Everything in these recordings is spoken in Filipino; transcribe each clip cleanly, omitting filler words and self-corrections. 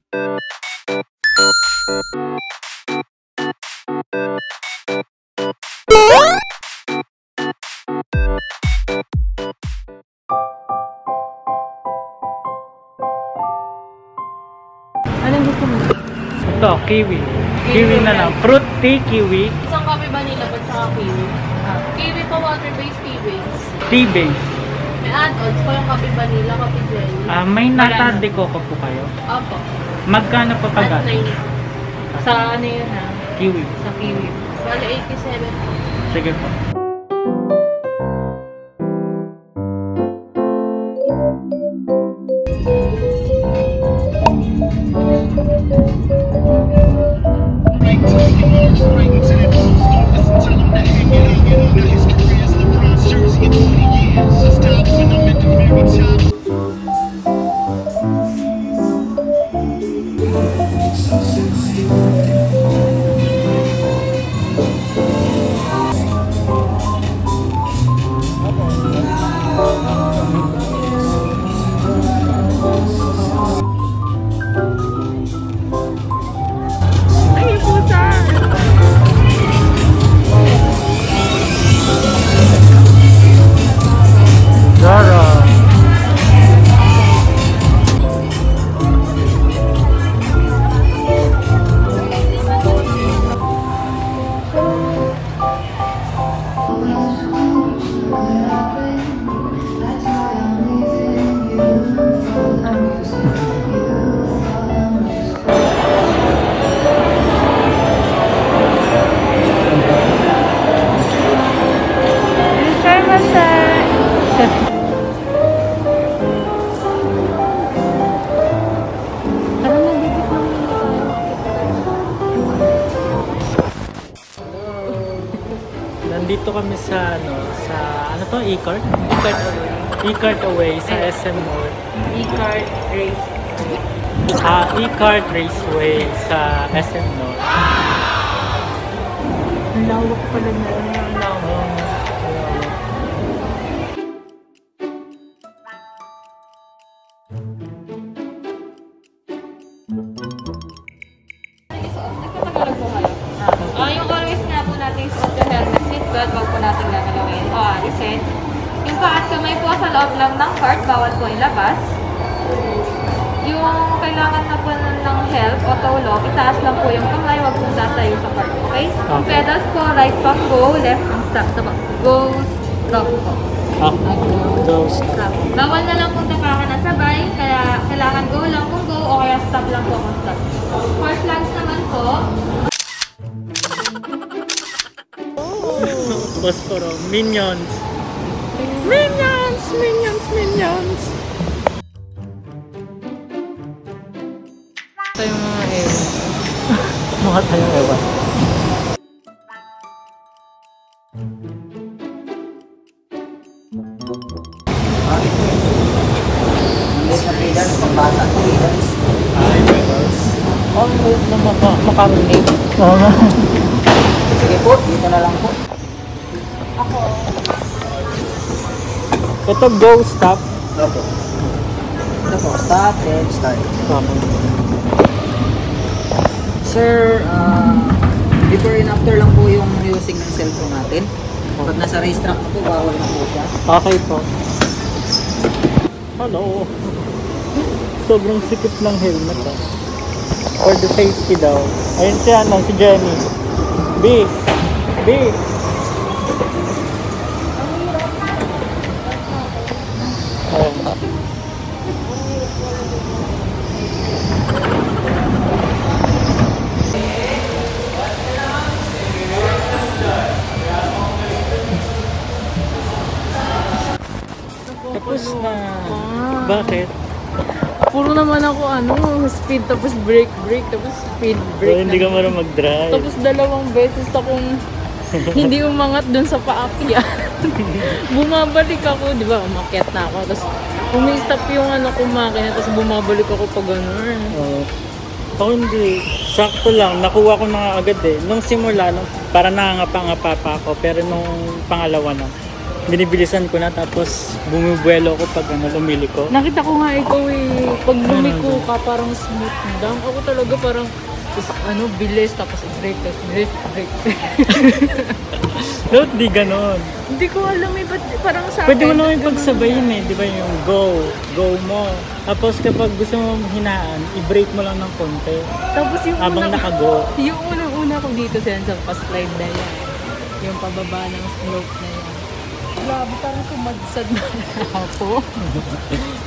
Anong gusto mo? Ito, kiwi. Kiwi na lang. Fruit tea, kiwi. Isang kape vanilla at saka kiwi. Kiwi pa water-based tea base. Tea base. May add-ons po yung kape vanilla, kape jelly. May nata de coco po kayo? Opo. Magkano pa At pag 90. Sa ano yun ha? kiwi? Sa kiwi. Bale 87 po. Sige po. Nandito kami sa ano to, e-cart? E-cart away sa SM Mall. E-cart race. E-cart raceway sa SM Mall. Ang lawak pala na. Ang lawak. Yung always nga po natin suot yung helmet seatbelt, wag po natin gagalawin o alisin. Yung paa at kamay po sa loob lang ng cart, bawal po ilabas. Yung kailangan na po ng help o tulong, itaas lang po yung kamay, wag pong tatayo sa cart, okay? Yung pedals po, right pang go, left ang stop. Go, stop po. Go, stop. Bawal na lang kung tapakan na sabay, kaya kailangan go lang kung go o kaya stop lang po kung stop. For flags naman po, Bosporo, Minions. Minions, Minions, Minions. ito yung mga ewan. Mukha tayong ewan. Ay, medals. Ang good na makarunate. Sige po, dito na lang po. Ako. Ito, go, stop. Opo. Ito po, stop, then start. Sir, before and after lang po yung using ng cellphone natin. Pag nasa racetrack na po, bawal na po siya. Okay po. Hello. Sobrang sikip ng helmet. For the safety daw. Ayun si Jenny. B. Tapos na. Bakit? Puro naman ako speed tapos brake tapos speed brake. Hindi ka marunong mag-drive. Tapos 2 beses akong hindi umangat dun sa paakya. Bumabalik ako, di ba? Umakyat na ako. Tapos umi-stop yung makina, tapos bumabalik ako pag gano'n. Ako hindi. Sakto lang. Nakuha ko na nga agad eh. Nung simula, para nangangapa-ngapa pa ako. Pero nung pangalawa na, binibilisan ko na tapos bumubuelo ako pag lumiliko. Nakita ko nga ikaw eh, pag lumiko ka parang smooth lang. Ako talaga parang bilis tapos break, tapos bilis, break. No, di ganon. Hindi ko alam eh, ba't parang sa Pwede mo akin, naman ganun. pagsabayin eh, di ba yung go mo. Tapos kapag gusto mo hinaan, i-break mo lang ng konti. Tapos yung Habang nakago. Yung unang-una ko dito sa pa-slide na yan. Yung pababa ng slope na yan. Grabe, parang kumadsad na ako.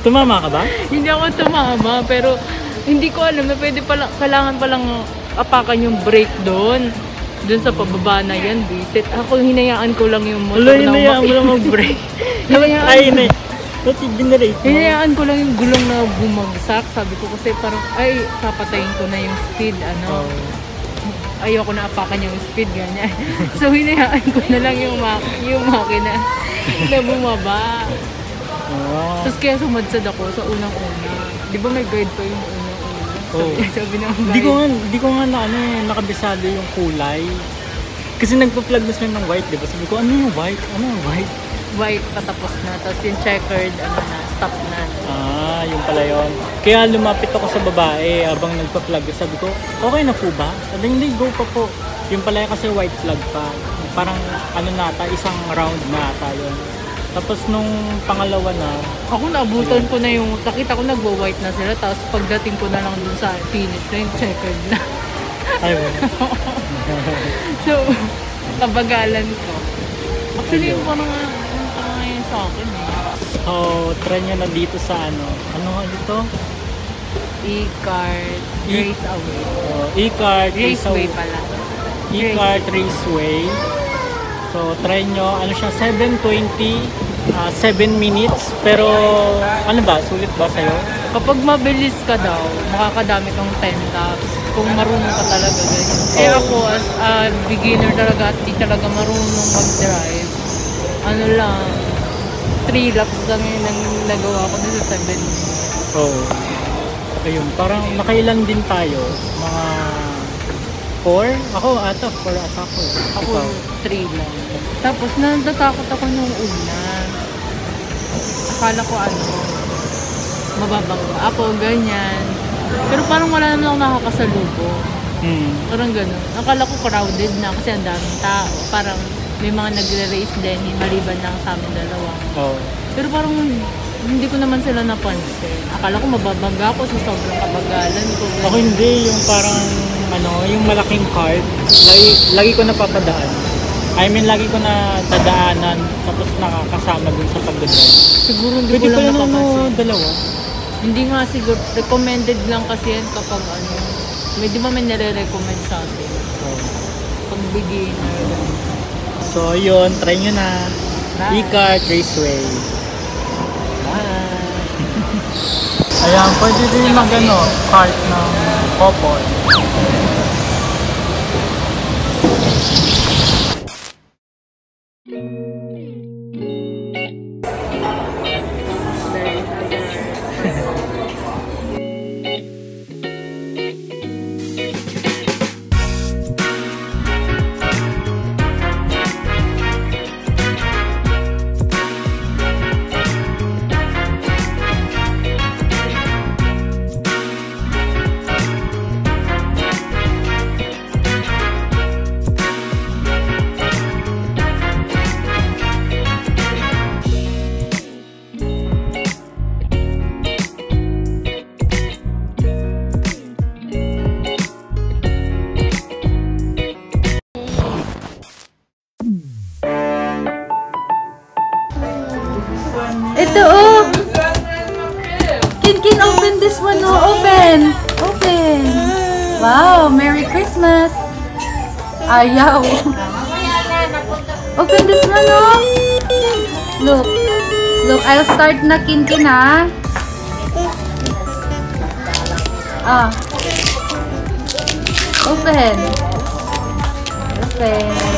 Tumama ka ba? Hindi ako tumama, pero hindi ko alam na pwede palang, kailangan palang apakan yung brake doon. Doon sa pababa na yan, bisit. Ako, hinayaan ko lang yung motor Wala, na hinayaan mo lang mag-break. Hinayaan- Ay, ba't i-generate mo? Hinayaan ko lang yung gulong na bumagsak. Sabi ko kasi parang, ay, papatayin ko na yung speed, Oh. Ayoko na apakan yung speed, ganyan. So, hinayaan ko na lang yung makina na bumaba. Oh. Tapos kaya sumadsad ako sa unang-una. Di ba may guide pa yung unang-una? Oh. Sabi ng guide. Di ko nga nakabisado yung kulay. Kasi nagpa-plug na sila ng white, di ba? Sabi ko, ano yung white? Ano yung white? White, patapos na. Tapos yung checkered, stop na. Ah, yun pala yun. Kaya lumapit ako sa babae habang nagpa-plug. Sabi ko, okay na po ba? Sabi, hindi, go pa po. Yung pala kasi white flag pa. Parang isang round na ata yun. Tapos nung pangalawa na, Ako naabutan ko na yung, nakita ko nagwa-white na sila. Tapos pagdating ko na lang dun sa finish na yung checkered na. ay well. So, kabagalan ko. Actually, yung parang ngayon sa akin eh. So, try nyo na dito sa ano nga dito? E-card, Raceway. E-card, Raceway pala. E-card Raceway. So, try nyo. Ano siya? 7:20, 7 minutes. Pero, ano ba? Sulit ba sa'yo? Kapag mabilis ka daw, makakadami kang 10 laps. Kung marunong ka talaga ganyan. Eh ako, as a beginner talaga at di talaga marunong mag-drive, ano lang, 3 laps lang yun ang nagawa ko dun sa 7 minutes. Oo. Ayun, parang nakailan din tayo. Mga 4? Ako ata, 4 ata ako. Ako, Ikaw? 3 lang. Tapos natatakot ako nung una. Akala ko mababang ako, ganyan. Pero parang wala naman ako nakakasalubong. Parang gano'n. Akala ko crowded na kasi ang daming tao. Parang may mga nagre-race din, maliban lang sa amin dalawa. Oo. Pero parang hindi ko naman sila napansin. Akala ko mababangga ako sa sobrang kabagalan ko. Ako hindi, yung parang yung malaking cart. Lagi ko napapadaan. I mean, lagi ko na dadaanan tapos nakakasama dun sa pagdadrive. Siguro hindi Pwede ko lang pala napapansin. dalawa. Hindi nga siguro, recommended lang kasi yan kapag may di ba may nire-recommend sa atin. Pag beginner. So, yun, try nyo na. Bye. E-cart Raceway. Bye! Ayan, pwede din cart ng couple. Ito Kin, open this one Open! Wow, Merry Christmas! Ayaw! Open this one Look, I'll start na Kin ha. Open! Yay!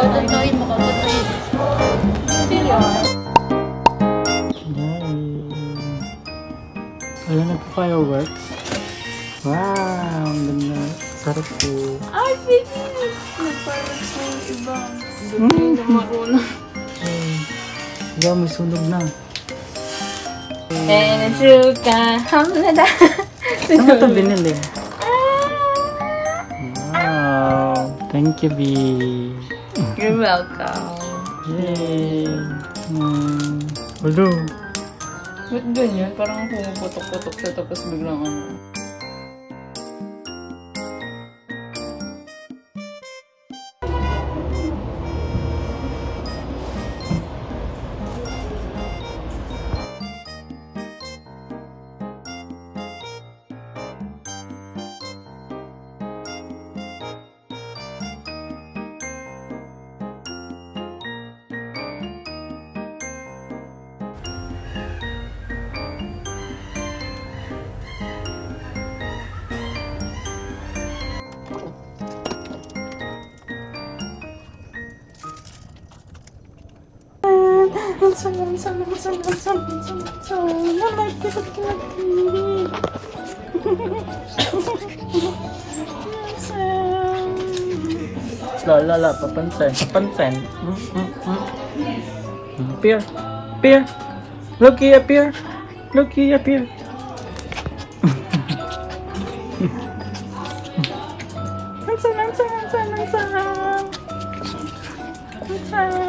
Tututuin mo ka. Serious. Ayan, nagpa-fireworks. Wow, ang ganda. Sarap po. Ay, baby! Nag-fireworks na yung iba. Hindi na marunong. Diba, may sunog na. Enchuka, hamlada. Saan mo ito binili? Wow. Thank you, B. You're welcome. Yay. Hello. Ba't ganyan? Parang pumuputok-putok siya tapos biglang ano. La, papansin. Appear. Loki, appear. Hansan.